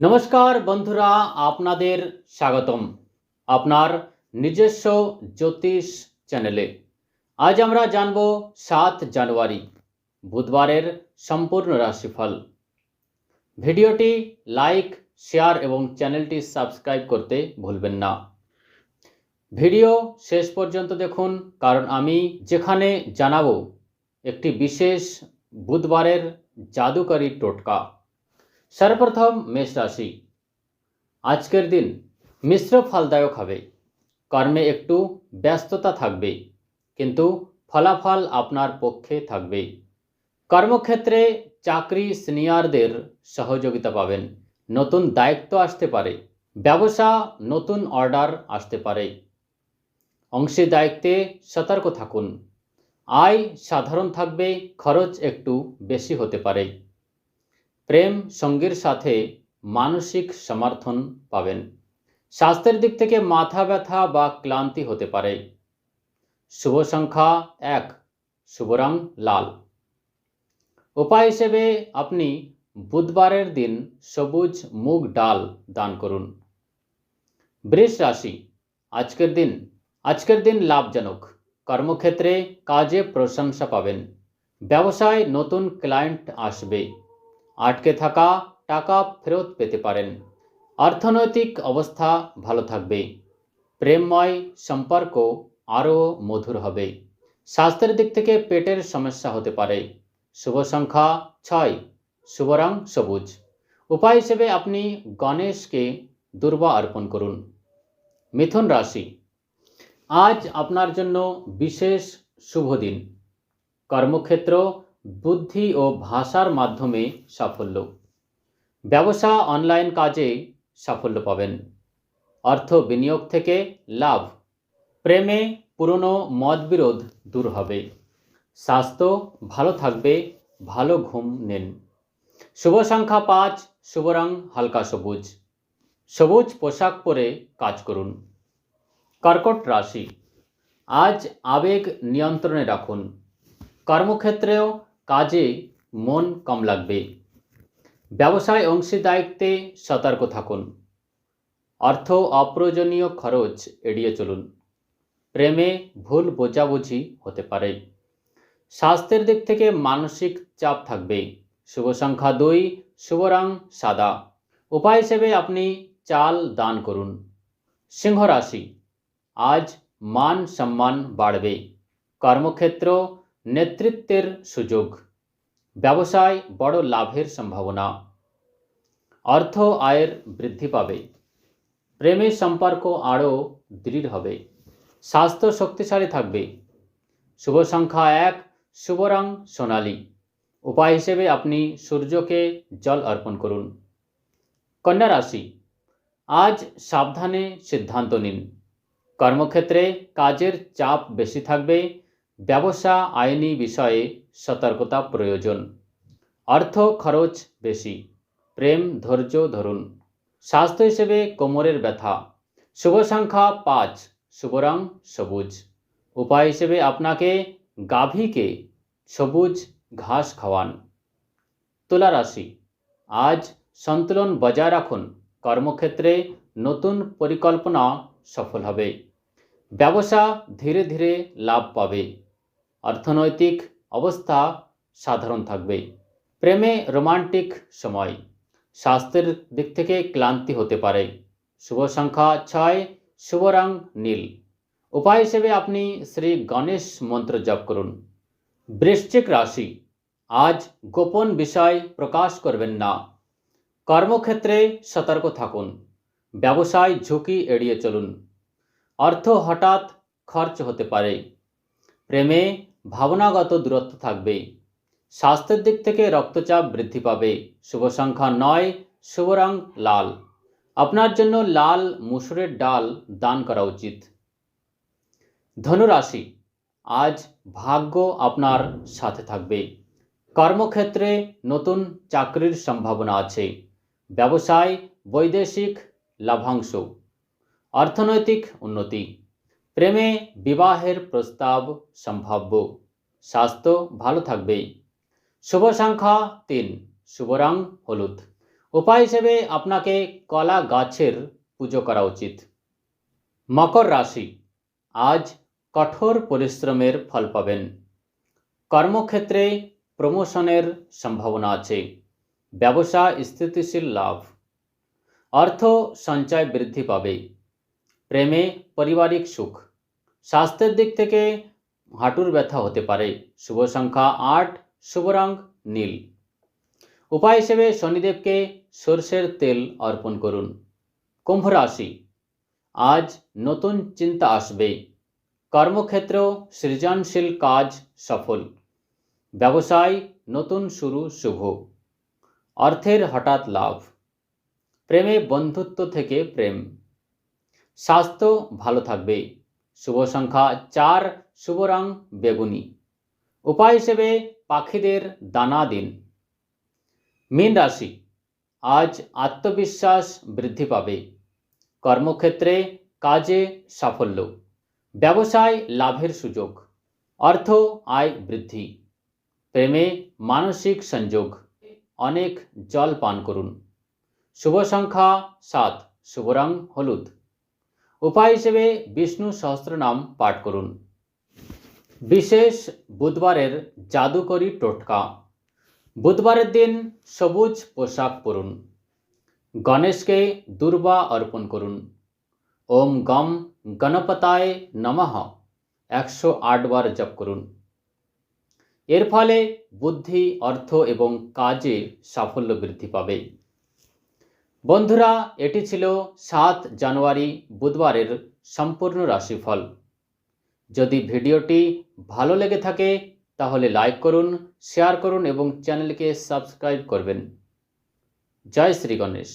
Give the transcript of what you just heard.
নমস্কার বন্ধুরা, আপনাদের স্বাগতম আপনার নিজস্ব জ্যোতিষ চ্যানেলে। আজ আমরা জানব 7 জানুয়ারি বুধবারের সম্পূর্ণ রাশিফল। ভিডিওটি লাইক, শেয়ার এবং চ্যানেলটি সাবস্ক্রাইব করতে ভুলবেন না। ভিডিও শেষ পর্যন্ত দেখুন, কারণ আমি যেখানে জানাবো একটি বিশেষ বুধবারের জাদুকরী টোটকা। সর্বপ্রথম মেষ রাশি। আজকের দিন মিশ্র ফলদায়ক হবে। কর্মে একটু ব্যস্ততা থাকবে, কিন্তু ফলাফল আপনার পক্ষে থাকবে। কর্মক্ষেত্রে চাকরি সিনিয়রদের সহযোগিতা পাবেন। নতুন দায়িত্ব আসতে পারে। ব্যবসা নতুন অর্ডার আসতে পারে। অংশীদারিত্বে সতর্ক থাকুন। আয় সাধারণ থাকবে, খরচ একটু বেশি হতে পারে। প্রেম সঙ্গীর সাথে মানসিক সমর্থন পাবেন। স্বাস্থ্যের দিক থেকে মাথা ব্যথা বা ক্লান্তি হতে পারে। শুভ সংখ্যা 1, শুভ রং লাল। উপায় হিসেবে আপনি বুধবারের দিন সবুজ মুগ ডাল দান করুন। বৃষ রাশি। আজকের দিন লাভজনক। কর্মক্ষেত্রে কাজে প্রশংসা পাবেন। ব্যবসায় নতুন ক্লায়েন্ট আসবে। আটকে থাকা টাকা ফেরত পেতে পারেন। অর্থনৈতিক অবস্থা ভালো থাকবে। প্রেমময় সম্পর্ক আরও মধুর হবে। স্বাস্থ্যের দিক থেকে পেটের সমস্যা হতে পারে। শুভ সংখ্যা 6, শুভ রং সবুজ। উপায় হিসেবে আপনি গণেশকে দুর্বা অর্পণ করুন। মিথুন রাশি। আজ আপনার জন্য বিশেষ শুভ দিন। কর্মক্ষেত্র বুদ্ধি ও ভাষার মাধ্যমে সাফল্য। ব্যবসা অনলাইন কাজে সাফল্য পাবেন। অর্থ বিনিয়োগ থেকে লাভ। প্রেমে পুরনো মতবিরোধ দূর হবে। স্বাস্থ্য ভালো থাকবে, ভালো ঘুম নিন। শুভ সংখ্যা 5, শুভ রং হালকা সবুজ। সবুজ পোশাক পরে কাজ করুন। কর্কট রাশি। আজ আবেগ নিয়ন্ত্রণে রাখুন। কর্মক্ষেত্রেও কাজে মন কম লাগবে। ব্যবসায় অংশীদারিত্বে সতর্ক থাকুন। অর্থ অপ্রয়োজনীয় খরচ এড়িয়ে চলুন। প্রেমে ভুল বোঝাবুঝি হতে পারে। স্বাস্থ্যের দিক থেকে মানসিক চাপ থাকবে। শুভ সংখ্যা 2, শুভ রং সাদা। উপায় হিসেবে আপনি চাল দান করুন। সিংহ রাশি। আজ মান সম্মান বাড়বে। কর্মক্ষেত্র নেতৃত্বের সুযোগ। ব্যবসায় বড় লাভের সম্ভাবনা। অর্থ আয়ের বৃদ্ধি পাবে। প্রেমের সম্পর্ক আরও দৃঢ় হবে। স্বাস্থ্য শক্তিশালী থাকবে। শুভ সংখ্যা 1, শুভ রং সোনালী। উপায় হিসেবে আপনি সূর্যকে জল অর্পণ করুন। কন্যা রাশি। আজ সাবধানে সিদ্ধান্ত নিন। কর্মক্ষেত্রে কাজের চাপ বেশি থাকবে। ব্যবসা আইনি বিষয়ে সতর্কতা প্রয়োজন। অর্থ খরচ বেশি। প্রেম ধৈর্য ধরুন। স্বাস্থ্য হিসেবে কোমরের ব্যথা। শুভ সংখ্যা 5, শুভ রং সবুজ। উপায় হিসেবে আপনাকে গাভীকে সবুজ ঘাস খাওয়ান। তুলা রাশি। আজ সন্তুলন বজায় রাখুন। কর্মক্ষেত্রে নতুন পরিকল্পনা সফল হবে। ব্যবসা ধীরে ধীরে লাভ পাবে। অর্থনৈতিক অবস্থা সাধারণ থাকবে। প্রেমে রোমান্টিক সময়। স্বাস্থ্যের দিক থেকে ক্লান্তি হতে পারে। শুভ সংখ্যা 6, শুভ রং নীল। উপায় হিসেবে আপনি শ্রী গণেশ মন্ত্র জপ করুন। বৃশ্চিক রাশি। আজ গোপন বিষয় প্রকাশ করবেন না। কর্মক্ষেত্রে সতর্ক থাকুন। ব্যবসায় ঝুঁকি এড়িয়ে চলুন। অর্থ হঠাৎ খরচ হতে পারে। প্রেমে ভাবনাগত দূরত্ব থাকবে। স্বাস্থ্যের দিক থেকে রক্তচাপ বৃদ্ধি পাবে। শুভ সংখ্যা 9, শুভ রং লাল। আপনার জন্য লাল মুসুরের ডাল দান করা উচিত। ধনুরাশি। আজ ভাগ্য আপনার সাথে থাকবে। কর্মক্ষেত্রে নতুন চাকরির সম্ভাবনা আছে। ব্যবসায় বৈদেশিক লাভাংশ। অর্থনৈতিক উন্নতি। প্রেমে বিবাহের প্রস্তাব সম্ভাব্য। স্বাস্থ্য ভালো থাকবে। শুভ সংখ্যা 3, শুভ রং হলুদ। উপায় হিসেবে আপনাকে কলা গাছের পুজো করা উচিত। মকর রাশি, আজ কঠোর পরিশ্রমের ফল পাবেন। কর্মক্ষেত্রে প্রমোশনের সম্ভাবনা আছে। ব্যবসা স্থিতিশীল লাভ। অর্থ সঞ্চয় বৃদ্ধি পাবে। প্রেমে পারিবারিক সুখ। স্বাস্থ্যের দিক থেকে হাঁটুর ব্যথা হতে পারে। শুভ সংখ্যা 8, শুভ রং নীল। উপায় হিসেবে শনিদেবকে সরষের তেল অর্পণ করুন। কুম্ভ রাশি, আজ নতুন চিন্তা আসবে। কর্মক্ষেত্র সৃজনশীল কাজ সফল। ব্যবসায় নতুন শুরু শুভ। অর্থের হঠাৎ লাভ। প্রেমে বন্ধুত্ব থেকে প্রেম। স্বাস্থ্য ভালো থাকবে। শুভ সংখ্যা 4, শুভ রং বেগুনি। উপায় হিসেবে পাখিদের দানা দিন। মীন রাশি, আজ আত্মবিশ্বাস বৃদ্ধি পাবে। কর্মক্ষেত্রে কাজে সাফল্য। ব্যবসায় লাভের সুযোগ। অর্থ আয় বৃদ্ধি। প্রেমে মানসিক সংযোগ। অনেক জল পান করুন। শুভ সংখ্যা 7, শুভ রং হলুদ। উপায় হিসেবে বিষ্ণু সহস্রনাম পাঠ করুন। বিশেষ বুধবারের জাদুকরি টোটকা। বুধবারের দিন সবুজ পোশাক পরুন। গণেশকে দুর্বা অর্পণ করুন। ওম গম গণপতায় নমঃ 108 বার জপ করুন। এর ফলে বুদ্ধি, অর্থ এবং কাজে সাফল্য বৃদ্ধি পাবে। বন্ধুরা, এটি ছিল 7 জানুয়ারি বুধবারের সম্পূর্ণ রাশিফল। যদি ভিডিওটি ভালো লেগে থাকে তাহলে লাইক করুন, শেয়ার করুন এবং চ্যানেলকে সাবস্ক্রাইব করবেন। জয় শ্রী গণেশ।